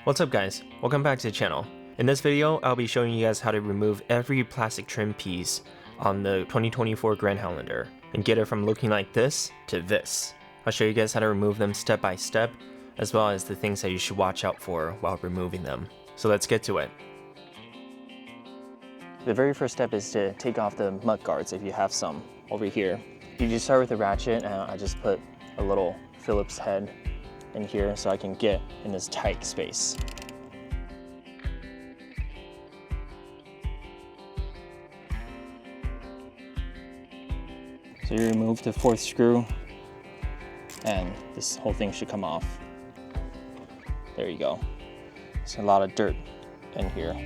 What's up guys, welcome back to the channel. In this video, I'll be showing you guys how to remove every plastic trim piece on the 2024 Grand Highlander and get it from looking like this to this. I'll show you guys how to remove them step by step, as well as the things that you should watch out for while removing them. So let's get to it. The very first step is to take off the mud guards if you have some over here. You just start with a ratchet, and I just put a little Phillips head in here so I can get in this tight space. So you remove the fourth screw and this whole thing should come off. There you go. There's a lot of dirt in here.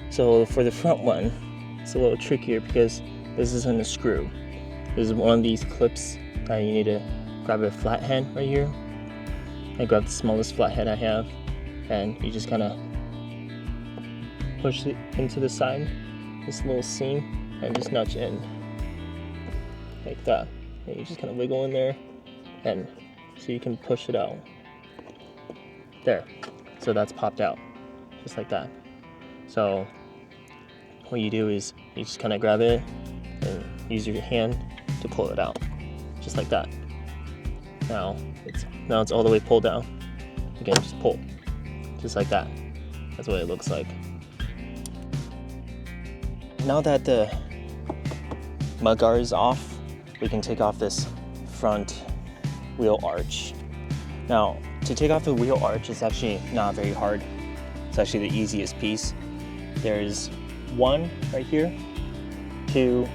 So for the front one, it's a little trickier because this isn't a screw. This is one of these clips that you need to grab a flathead right here. I grab the smallest flathead I have, and you just kind of push it into the side, this little seam, and just nudge in like that. And you just kind of wiggle in there, and so you can push it out. There. So that's popped out, just like that. So what you do is you just kind of grab it and use your hand to pull it out, just like that. Now it's all the way pulled down. Again, just pull, just like that. That's what it looks like. Now that the mudguard is off, we can take off this front wheel arch. Now, to take off the wheel arch is actually not very hard. It's actually the easiest piece. There's 1 right here, 2,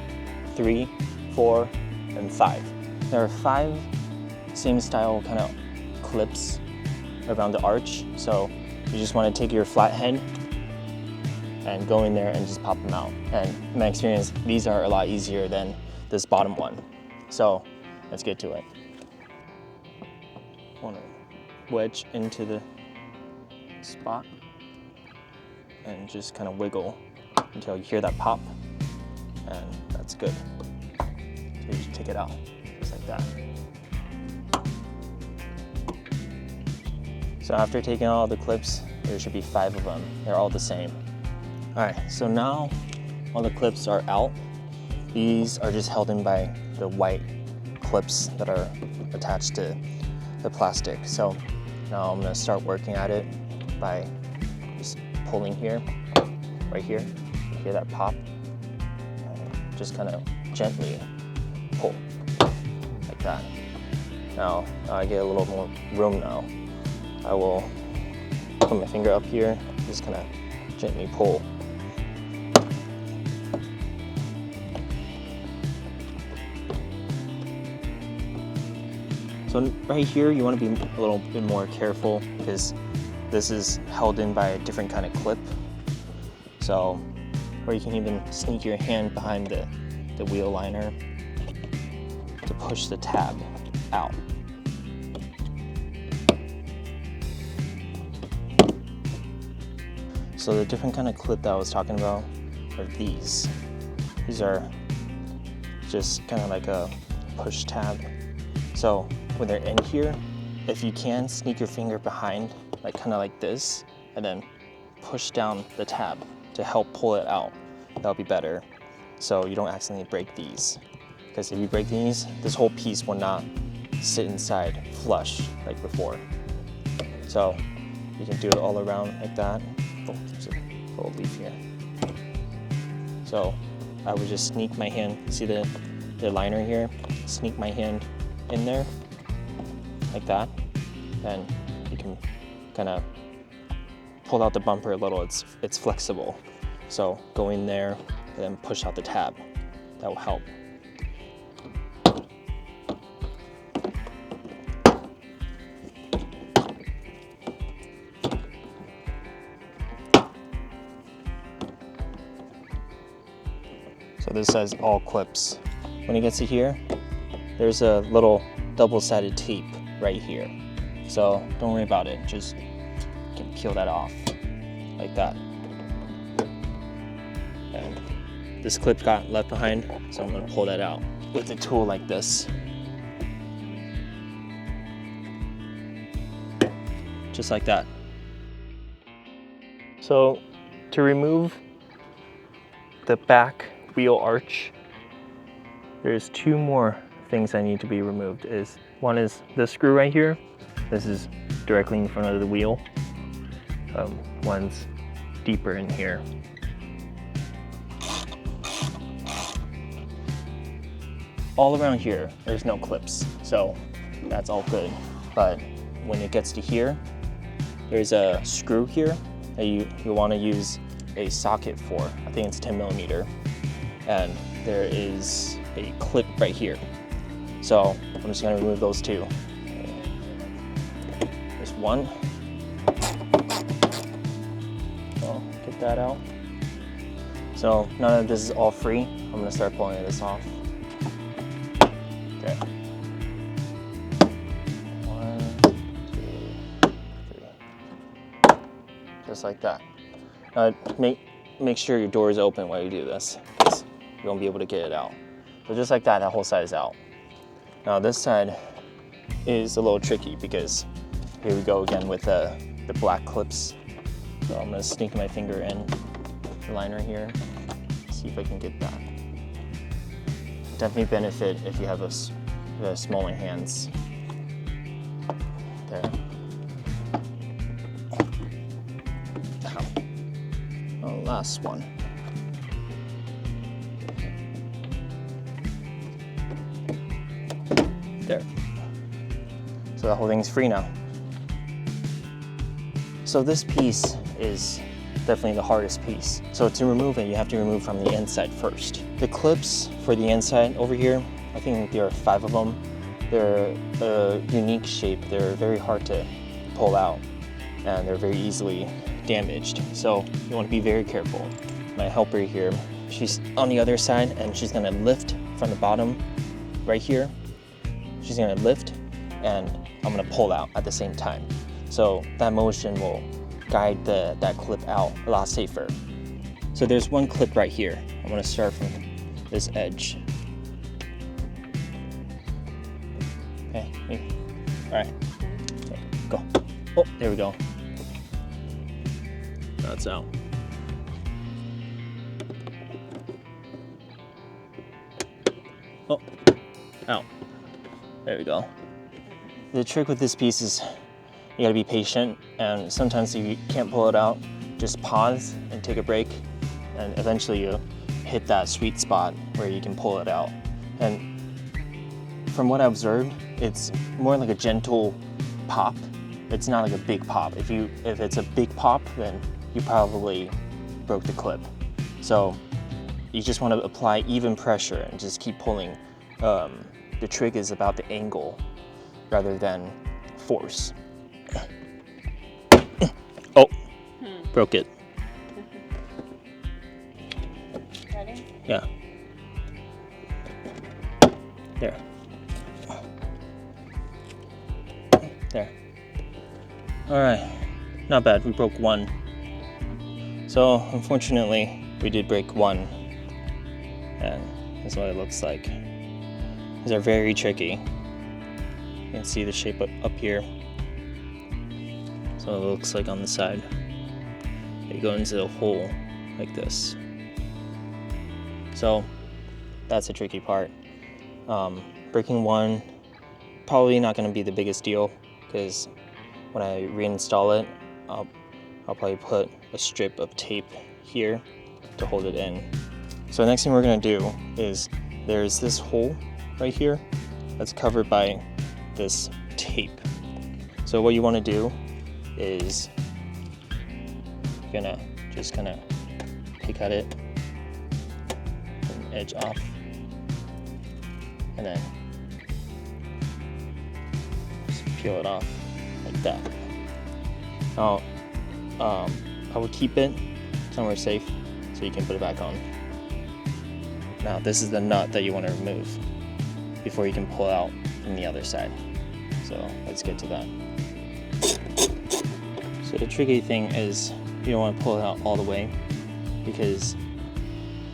3, 4, and 5. There are 5 same style kind of clips around the arch. So you just want to take your flathead and go in there and just pop them out. And in my experience, these are a lot easier than this bottom one. So let's get to it. I want to wedge into the spot and just kind of wiggle until you hear that pop, and that's good. So you just take it out, just like that. So after taking all the clips, there should be 5 of them. They're all the same. All right, so now all the clips are out. These are just held in by the white clips that are attached to the plastic. So now I'm gonna start working at it by just pulling here, right here. You hear that pop? And just kind of gently pull, like that. Now I get a little more room now. I will put my finger up here, just kind of gently pull. So right here, you want to be a little bit more careful because this is held in by a different kind of clip. So, or you can even sneak your hand behind the wheel liner to push the tab out. So the different kind of clip that I was talking about are these. These are just kind of like a push tab. So when they're in here, if you can, sneak your finger behind, like kind of like this, and then push down the tab to help pull it out. That'll be better, so you don't accidentally break these. Because if you break these, this whole piece will not sit inside flush like before. So you can do it all around like that. Oh, there's a little leaf here. So I would just sneak my hand, see the liner here? Sneak my hand in there, like that. And you can kind of pull out the bumper a little, it's flexible. So go in there and then push out the tab. That will help. So this says all clips. When it gets to here, there's a little double-sided tape right here. So don't worry about it, just you can peel that off like that. And this clip got left behind, so I'm gonna pull that out with a tool like this. just like that. So to remove the back wheel arch, there's two more things that need to be removed. One is this screw right here. This is directly in front of the wheel. One's deeper in here. All around here, there's no clips, so that's all good. But when it gets to here, there's a screw here that you want to use a socket for. I think it's 10mm. And there is a clip right here. So I'm just gonna remove those two. There's one. So get that out. So now that this is all free, I'm gonna start pulling this off. Okay. 1, 2, 3. Just like that. Make sure your door is open while you do this, because you won't be able to get it out. So just like that whole side is out. Now this side is a little tricky because here we go again with the black clips. So I'm gonna sneak my finger in the liner here, see if I can get that. Definitely benefit if you have smaller hands. There. Oh, last one. There. So the whole thing's free now. So this piece is definitely the hardest piece. So to remove it, you have to remove from the inside first. The clips for the inside over here, I think there are 5 of them. They're a unique shape. They're very hard to pull out and they're very easily damaged. So you want to be very careful. My helper here, she's on the other side and she's gonna lift from the bottom right here. She's gonna lift and I'm gonna pull out at the same time. So that motion will guide that clip out a lot safer. So there's one clip right here. I'm gonna start from this edge. Okay, all right, okay, go. Oh, there we go. That's out. Oh, out. There we go. The trick with this piece is you gotta be patient, and sometimes if you can't pull it out, just pause and take a break, and eventually you hit that sweet spot where you can pull it out. And from what I observed, it's more like a gentle pop. It's not like a big pop. If it's a big pop, then you probably broke the clip. So you just want to apply even pressure and just keep pulling. The trick is about the angle rather than force. Oh, broke it. Ready? Yeah. There. There. All right, not bad, we broke one. So unfortunately, we did break one, and that's what it looks like. These are very tricky. You can see the shape up here. So it looks like on the side. You go into the hole like this. So that's a tricky part. Breaking one, probably not gonna be the biggest deal, because when I reinstall it, I'll probably put a strip of tape here to hold it in. So the next thing we're gonna do is there's this hole right here that's covered by this tape. So what you wanna do is you're gonna just kind of pick at it and edge off, and then just peel it off like that. Now, I would keep it somewhere safe so you can put it back on. Now, this is the nut that you want to remove before you can pull out from the other side. So let's get to that. So the tricky thing is you don't want to pull it out all the way, because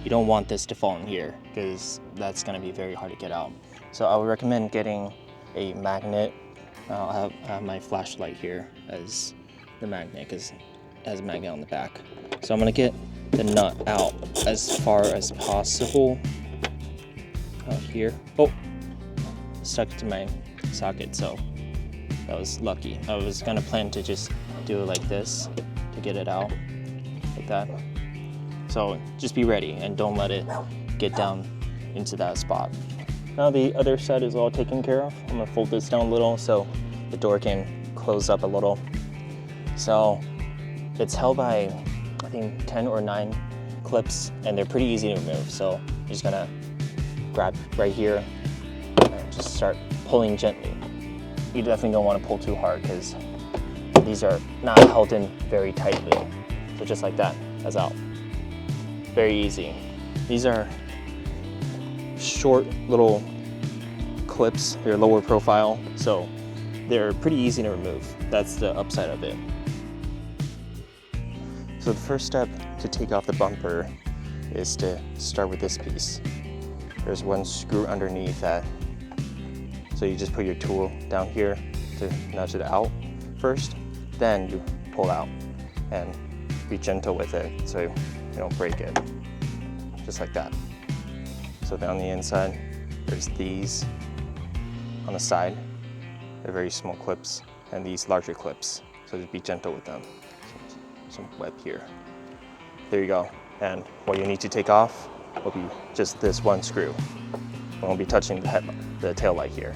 you don't want this to fall in here, because that's going to be very hard to get out. So I would recommend getting a magnet. I'll have my flashlight here as the magnet because it has a magnet on the back. So I'm gonna get the nut out as far as possible out here. Oh, stuck to my socket, so that was lucky. I was gonna plan to just do it like this to get it out, like that. So just be ready and don't let it get down into that spot. Now the other side is all taken care of. I'm gonna fold this down a little so the door can close up a little. So it's held by, I think, 10 or 9 clips, and they're pretty easy to remove. So I'm just gonna grab right here and just start pulling gently. You definitely don't want to pull too hard because these are not held in very tightly. So just like that, that's out. Very easy. These are short little clips. They're lower profile, so they're pretty easy to remove. That's the upside of it. So the first step to take off the bumper is to start with this piece. There's one screw underneath that. So you just put your tool down here to nudge it out first, then you pull out and be gentle with it so you don't break it. Just like that. So down the inside, there's these on the side. They're very small clips, and these larger clips. So just be gentle with them. Some web here. There you go. And what you need to take off will be just this one screw. We won't be touching the tail light here.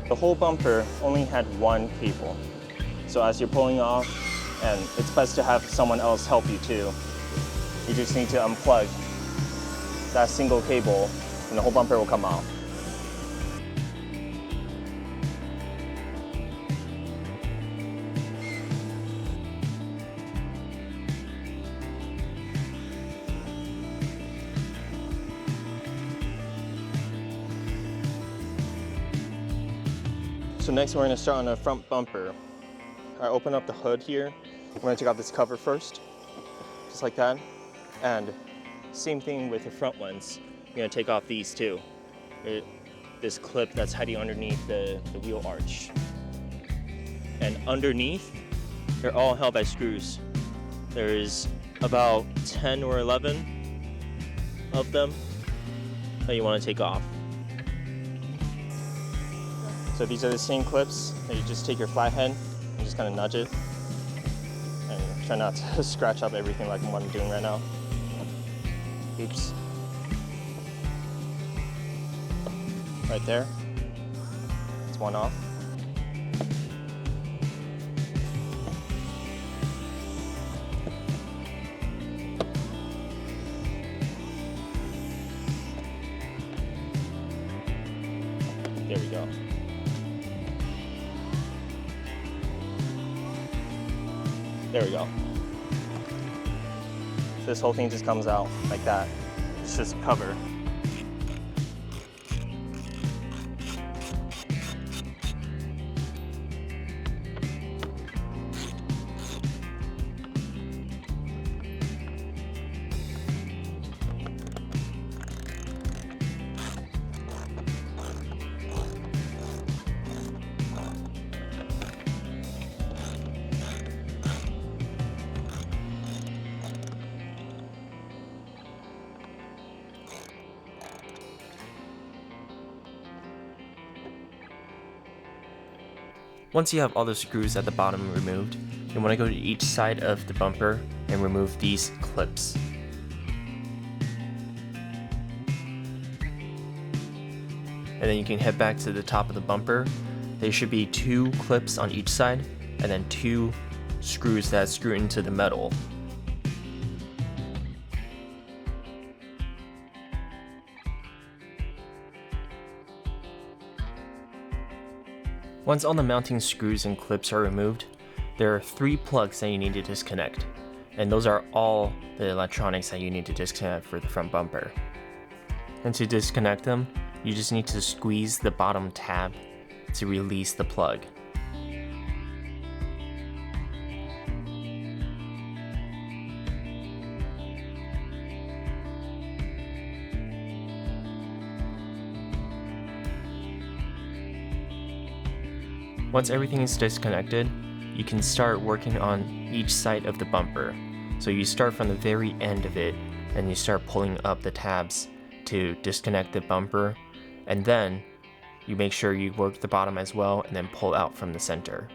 The whole bumper only had one cable. So as you're pulling off, and it's best to have someone else help you too, you just need to unplug that single cable and the whole bumper will come off. So next we're going to start on the front bumper. I open up the hood here. We're going to take off this cover first, just like that. And same thing with the front ones. You're going to take off these too. This clip that's hiding underneath the wheel arch. And underneath, they're all held by screws. There's about 10 or 11 of them that you want to take off. So these are the same clips that you just take your flathead and just kind of nudge it and try not to scratch up everything like what I'm doing right now. Oops. Right there. That's one off. There we go. There we go. This whole thing just comes out like that. It's just cover. Once you have all the screws at the bottom removed, you want to go to each side of the bumper and remove these clips. And then you can head back to the top of the bumper. There should be 2 clips on each side and then 2 screws that screw into the metal. Once all the mounting screws and clips are removed, there are 3 plugs that you need to disconnect, and those are all the electronics that you need to disconnect for the front bumper. And to disconnect them, you just need to squeeze the bottom tab to release the plug. Once everything is disconnected, you can start working on each side of the bumper. So you start from the very end of it and you start pulling up the tabs to disconnect the bumper, and then you make sure you work the bottom as well and then pull out from the center.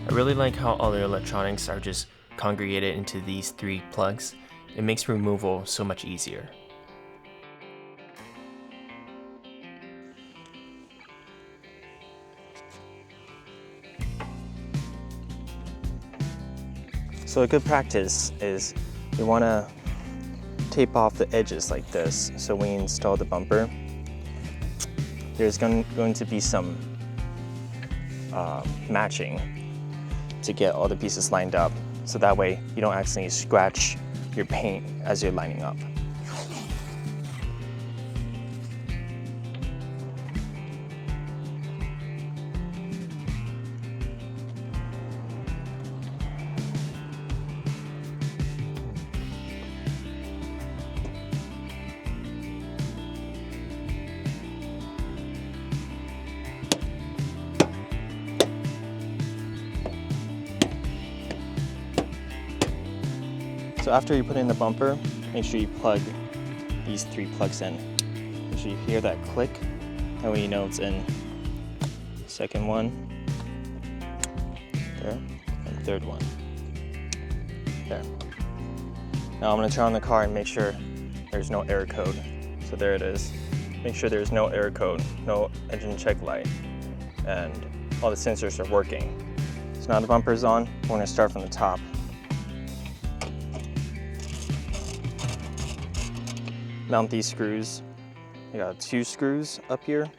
I really like how all the electronics are just congregated into these 3 plugs. It makes removal so much easier. So a good practice is you want to tape off the edges like this, so when you install the bumper, there's going to be some matching to get all the pieces lined up, so that way you don't accidentally scratch your paint as you're lining up. So after you put in the bumper, make sure you plug these 3 plugs in. Make sure you hear that click, and when you know it's in. Second one, there, and third one, there. Now I'm going to turn on the car and make sure there's no error code. So there it is. Make sure there's no error code, no engine check light, and all the sensors are working. So now the bumper's on, we're going to start from the top. Mount these screws. You got 2 screws up here.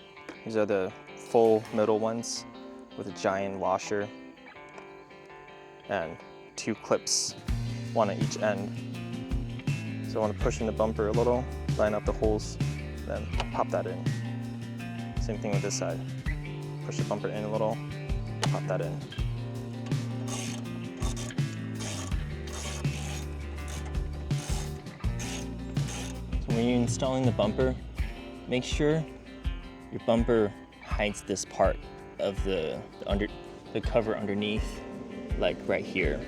These are the full middle ones with a giant washer, and 2 clips, 1 at each end. So I want to push in the bumper a little, line up the holes, then pop that in. Same thing with this side. Push the bumper in a little, pop that in. When you're installing the bumper, make sure your bumper hides this part of the cover underneath, like right here.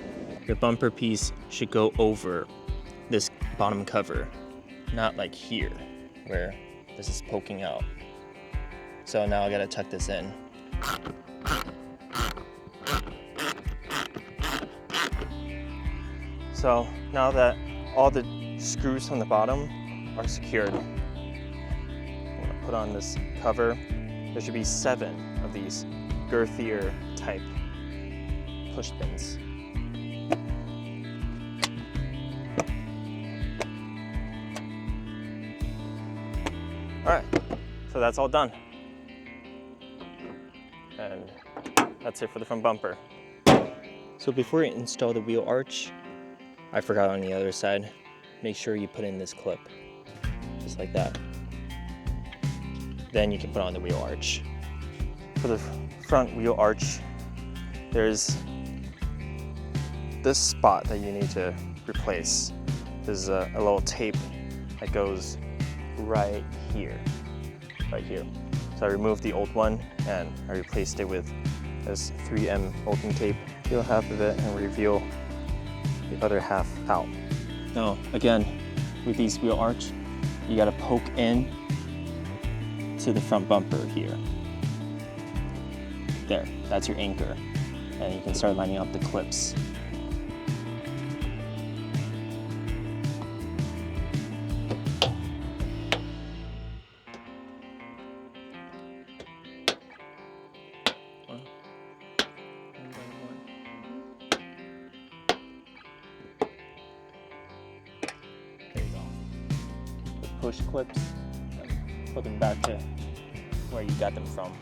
Your bumper piece should go over this bottom cover, not like here, where this is poking out. So now I gotta tuck this in. So now that all the screws from the bottom are secured, I'm gonna put on this cover. There should be 7 of these girthier type push pins. All right, so that's all done. That's it for the front bumper. So before you install the wheel arch, I forgot on the other side, make sure you put in this clip, just like that. Then you can put on the wheel arch. For the front wheel arch, there's this spot that you need to replace. There's a little tape that goes right here. So I removed the old one and I replaced it with this 3M opening tape. Peel half of it and reveal the other half out. Now, again, with these wheel arch, you gotta poke in to the front bumper here. There, that's your anchor. And you can start lining up the clips. There you go. The push clips, and put them back to where you got them from.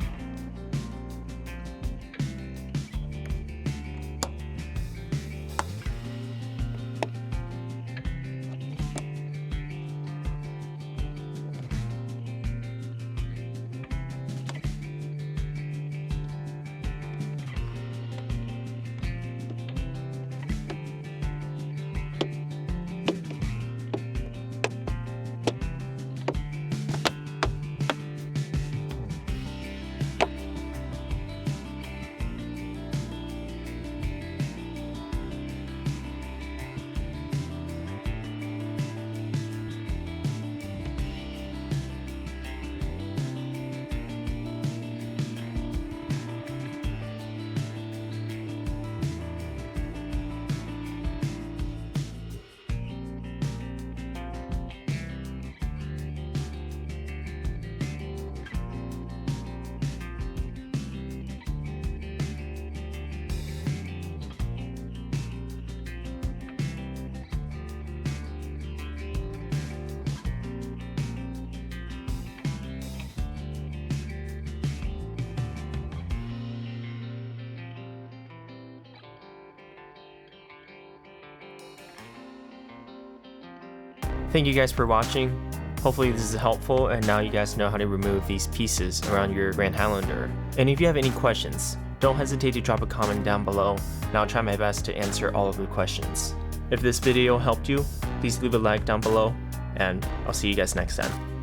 Thank you guys for watching. Hopefully this is helpful and now you guys know how to remove these pieces around your Grand Highlander. And if you have any questions, don't hesitate to drop a comment down below and I'll try my best to answer all of the questions. If this video helped you, please leave a like down below and I'll see you guys next time.